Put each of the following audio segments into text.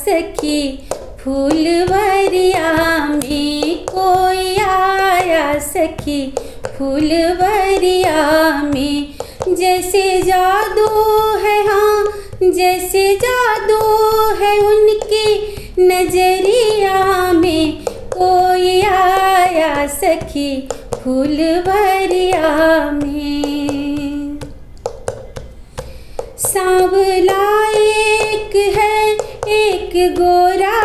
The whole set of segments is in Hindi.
सखी फूलवरिया में, कोई आया सखी फूलवरिया में। जैसे जादू है, हाँ जैसे जादू है उनकी नजरिया में, कोई आया सखी फूलवरिया में। सांवला एक है एक गोरा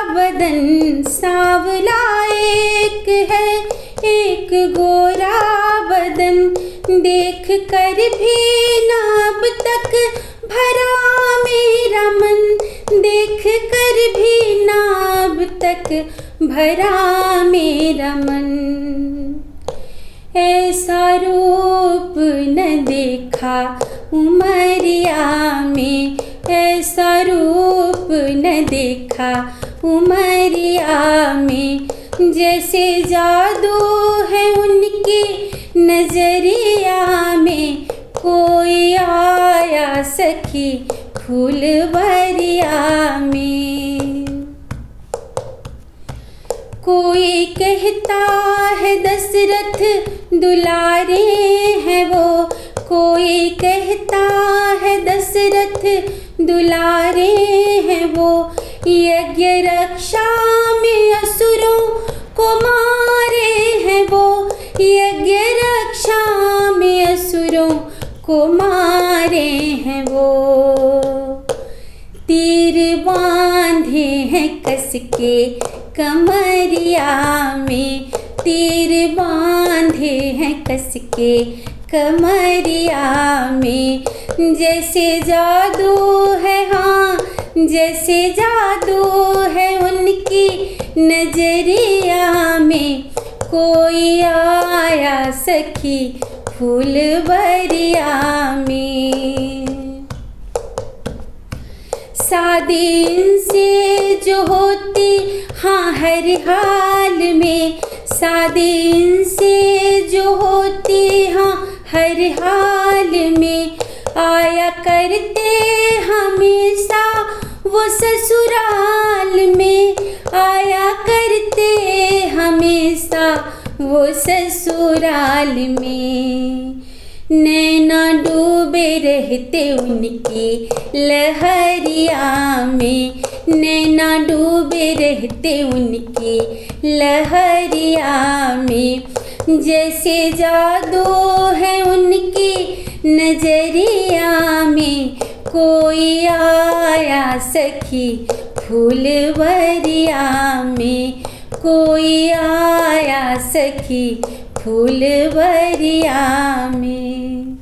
बदन, सांवला एक है एक गोरा बदन, देख कर भी ना अब तक भरा मेरा मन, देख कर भी ना अब तक भरा मेरा मन। ऐसा रूप न देखा उमरिया में, ऐसा रूप न देखा उमरिया में। जैसे जादू है उनकी नजरिया में, कोई आया सखी फूलवरिया में। कोई कहता है दशरथ दुलारे हैं वो, कोई कहता है दशरथ दुलारे हैं वो। यज्ञ रक्षा में असुरों को मारे हैं वो, यज्ञ रक्षा में असुरों को मारे हैं वो। तीर बांधे हैं कस के कमरिया में, तीर बांधे हैं कस के कमरिया में। जैसे जादू है, हाँ जैसे जादू है उनकी नजरिया में, कोई आया सखी फूलवरिया में। शादी इनसे जो होती, हाँ हर हाल में, शादी इनसे जो होती, हाँ हर हाल में। आया करते हमेशा वो ससुराल में, आया करते हमेशा वो ससुराल में। नैना डूबे रहते उनकी लहरिया में, नैना डूबे रहते उनकी लहरिया में। जैसे जादू है उनकी नजरिया में, कोई आया सखी फूलवरिया में, कोई आया सखी फूलवरिया में।